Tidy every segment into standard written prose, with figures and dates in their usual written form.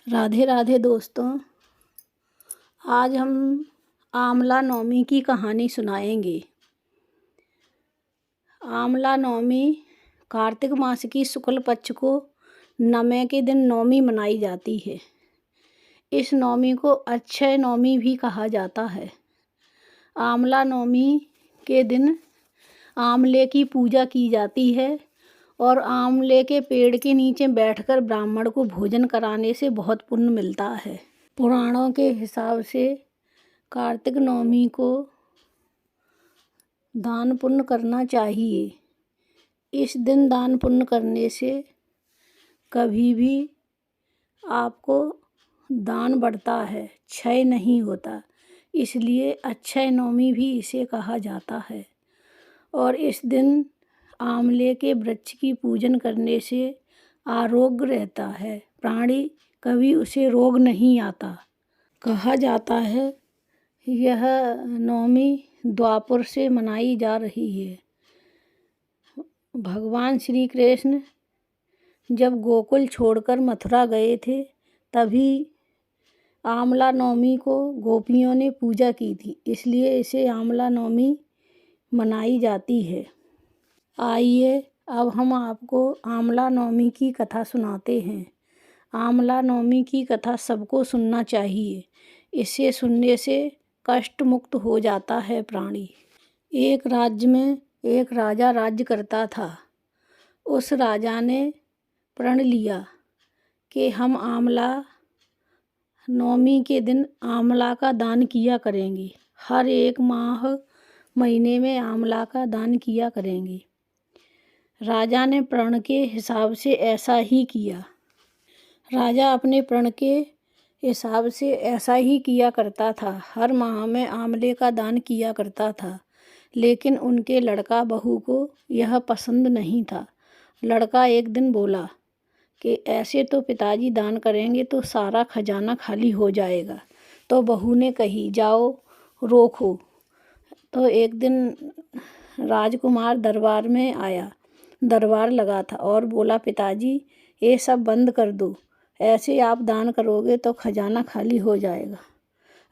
राधे राधे दोस्तों। आज हम आमला नवमी की कहानी सुनाएंगे। आमला नवमी कार्तिक मास की शुक्ल पक्ष को नवमी के दिन नवमी मनाई जाती है। इस नवमी को अक्षय नवमी भी कहा जाता है। आमला नवमी के दिन आमले की पूजा की जाती है और आमले के पेड़ के नीचे बैठकर ब्राह्मण को भोजन कराने से बहुत पुण्य मिलता है। पुराणों के हिसाब से कार्तिक नवमी को दान पुण्य करना चाहिए। इस दिन दान पुण्य करने से कभी भी आपको दान बढ़ता है, क्षय नहीं होता। इसलिए अक्षय नवमी भी इसे कहा जाता है। और इस दिन आंवले के वृक्ष की पूजन करने से आरोग्य रहता है, प्राणी कभी उसे रोग नहीं आता। कहा जाता है यह नवमी द्वापर से मनाई जा रही है। भगवान श्री कृष्ण जब गोकुल छोड़कर मथुरा गए थे तभी आमला नवमी को गोपियों ने पूजा की थी, इसलिए इसे आमला नवमी मनाई जाती है। आइए अब हम आपको आमला नवमी की कथा सुनाते हैं। आमला नवमी की कथा सबको सुनना चाहिए। इसे सुनने से कष्ट मुक्त हो जाता है प्राणी। एक राज्य में एक राजा राज्य करता था। उस राजा ने प्रण लिया कि हम आमला नवमी के दिन आमला का दान किया करेंगे। हर एक महीने में आमला का दान किया करेंगे। राजा ने प्रण के हिसाब से ऐसा ही किया। राजा अपने प्रण के हिसाब से ऐसा ही किया करता था। हर माह में आमले का दान किया करता था, लेकिन उनके लड़का बहू को यह पसंद नहीं था। लड़का एक दिन बोला कि ऐसे तो पिताजी दान करेंगे तो सारा खजाना खाली हो जाएगा। तो बहू ने कही जाओ रोको। तो एक दिन राजकुमार दरबार में आया, दरबार लगा था और बोला पिताजी ये सब बंद कर दो, ऐसे आप दान करोगे तो खजाना खाली हो जाएगा।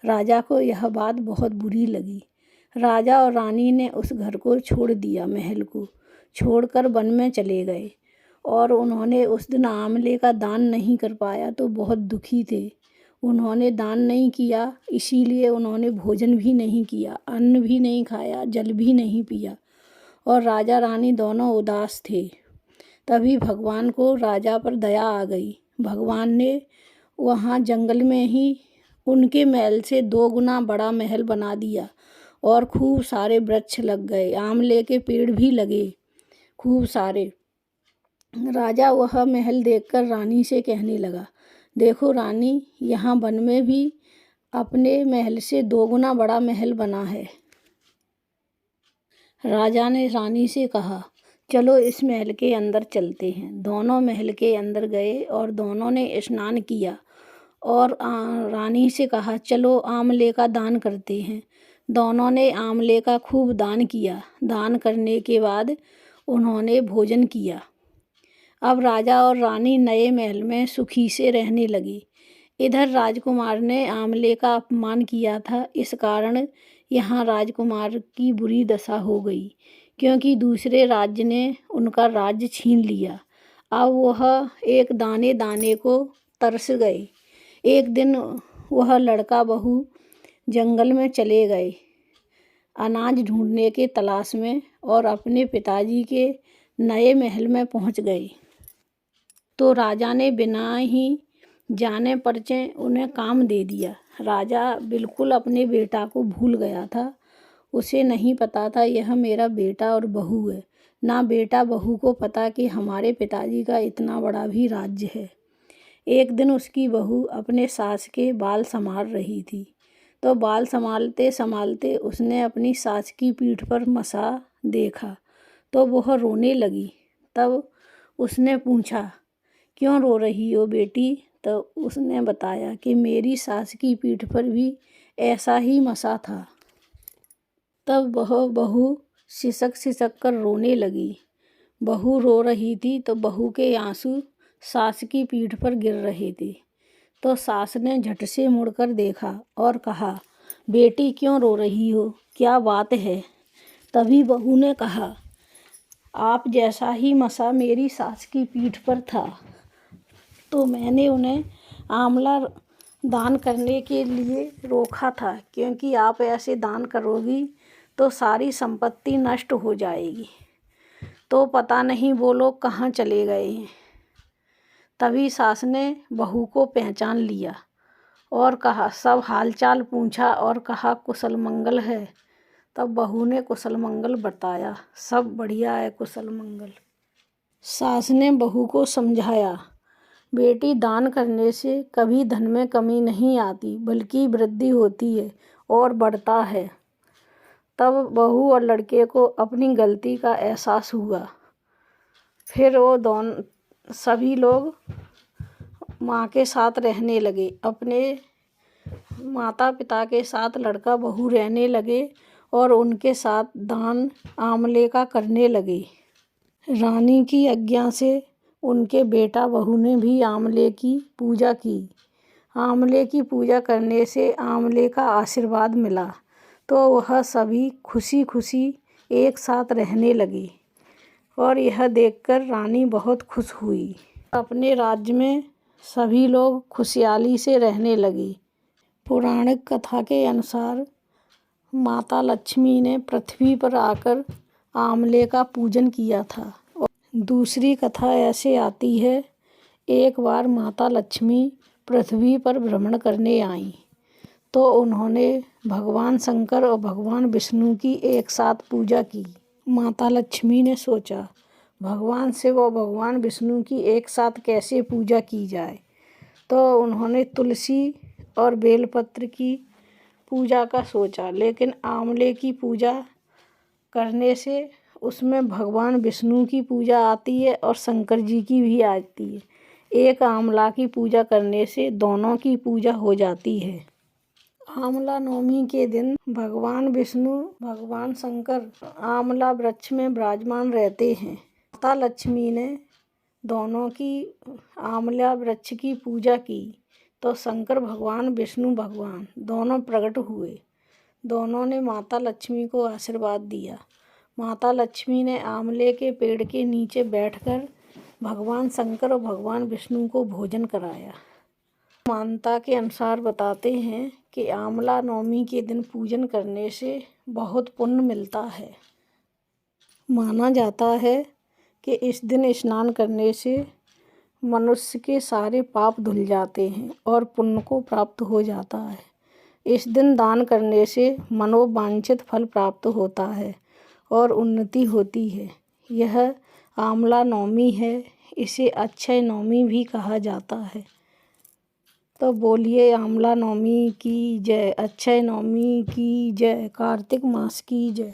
राजा को यह बात बहुत बुरी लगी। राजा और रानी ने उस घर को छोड़ दिया, महल को छोड़कर वन में चले गए और उन्होंने उस दिन आमले का दान नहीं कर पाया तो बहुत दुखी थे। उन्होंने दान नहीं किया, इसीलिए उन्होंने भोजन भी नहीं किया, अन्न भी नहीं खाया, जल भी नहीं पिया और राजा रानी दोनों उदास थे। तभी भगवान को राजा पर दया आ गई। भगवान ने वहाँ जंगल में ही उनके महल से 2 गुना बड़ा महल बना दिया और खूब सारे वृक्ष लग गए, आमले के पेड़ भी लगे खूब सारे। राजा वह महल देखकर रानी से कहने लगा, देखो रानी, यहाँ वन में भी अपने महल से 2 गुना बड़ा महल बना है। राजा ने रानी से कहा, चलो इस महल के अंदर चलते हैं। दोनों महल के अंदर गए और दोनों ने स्नान किया और रानी से कहा, चलो आमले का दान करते हैं। दोनों ने आमले का खूब दान किया। दान करने के बाद उन्होंने भोजन किया। अब राजा और रानी नए महल में सुखी से रहने लगे। इधर राजकुमार ने आमले का अपमान किया था, इस कारण यहाँ राजकुमार की बुरी दशा हो गई, क्योंकि दूसरे राज्य ने उनका राज्य छीन लिया। अब वह एक दाने दाने को तरस गए। एक दिन वह लड़का बहू जंगल में चले गए अनाज ढूंढने के तलाश में और अपने पिताजी के नए महल में पहुंच गए। तो राजा ने बिना ही जाने परिचय उन्हें काम दे दिया। राजा बिल्कुल अपने बेटा को भूल गया था। उसे नहीं पता था यह मेरा बेटा और बहू है। ना बेटा बहू को पता कि हमारे पिताजी का इतना बड़ा भी राज्य है। एक दिन उसकी बहू अपने सास के बाल संभाल रही थी, तो बाल संभालते संभालते उसने अपनी सास की पीठ पर मसा देखा तो वह रोने लगी। तब उसने पूछा, क्यों रो रही हो बेटी? तो उसने बताया कि मेरी सास की पीठ पर भी ऐसा ही मसा था। तब वह बहू सिसक सिसक कर रोने लगी। बहू रो रही थी तो बहू के आंसू सास की पीठ पर गिर रहे थे। तो सास ने झट से मुड़कर देखा और कहा, बेटी क्यों रो रही हो, क्या बात है। तभी बहू ने कहा, आप जैसा ही मसा मेरी सास की पीठ पर था तो मैंने उन्हें आंवला दान करने के लिए रोका था, क्योंकि आप ऐसे दान करोगी तो सारी संपत्ति नष्ट हो जाएगी। तो पता नहीं वो लोग कहाँ चले गए हैं। तभी सास ने बहू को पहचान लिया और कहा, सब हालचाल पूछा और कहा, कुशल मंगल है। तब बहू ने कुशल मंगल बताया, सब बढ़िया है, कुशल मंगल। सास ने बहू को समझाया, बेटी दान करने से कभी धन में कमी नहीं आती, बल्कि वृद्धि होती है और बढ़ता है। तब बहू और लड़के को अपनी गलती का एहसास हुआ। फिर वो सभी लोग माँ के साथ रहने लगे। अपने माता पिता के साथ लड़का बहू रहने लगे और उनके साथ दान आंवले का करने लगे। रानी की आज्ञा से उनके बेटा बहू ने भी आंवले की पूजा की। आंवले की पूजा करने से आंवले का आशीर्वाद मिला तो वह सभी खुशी खुशी एक साथ रहने लगे और यह देखकर रानी बहुत खुश हुई। अपने राज्य में सभी लोग खुशहाली से रहने लगे। पौराणिक कथा के अनुसार माता लक्ष्मी ने पृथ्वी पर आकर आंवले का पूजन किया था। और दूसरी कथा ऐसे आती है, एक बार माता लक्ष्मी पृथ्वी पर भ्रमण करने आईं तो उन्होंने भगवान शंकर और भगवान विष्णु की एक साथ पूजा की। माता लक्ष्मी ने सोचा, भगवान शिव और भगवान विष्णु की एक साथ कैसे पूजा की जाए। तो उन्होंने तुलसी और बेलपत्र की पूजा का सोचा, लेकिन आंवले की पूजा करने से उसमें भगवान विष्णु की पूजा आती है और शंकर जी की भी आती है। एक आंवला की पूजा करने से दोनों की पूजा हो जाती है। आंवला नवमी के दिन भगवान विष्णु भगवान शंकर आंवला वृक्ष में विराजमान रहते हैं। माता लक्ष्मी ने दोनों की आंवला वृक्ष की पूजा की तो शंकर भगवान विष्णु भगवान दोनों प्रकट हुए। दोनों ने माता लक्ष्मी को आशीर्वाद दिया। माता लक्ष्मी ने आंवले के पेड़ के नीचे बैठकर भगवान शंकर और भगवान विष्णु को भोजन कराया। मान्यता के अनुसार बताते हैं कि आंवला नवमी के दिन पूजन करने से बहुत पुण्य मिलता है। माना जाता है कि इस दिन स्नान करने से मनुष्य के सारे पाप धुल जाते हैं और पुण्य को प्राप्त हो जाता है। इस दिन दान करने से मनोवांछित फल प्राप्त होता है और उन्नति होती है। यह आंवला नवमी है, इसे अक्षय नवमी भी कहा जाता है। तो बोलिए आंवला नवमी की जय, अक्षय नवमी की जय, कार्तिक मास की जय।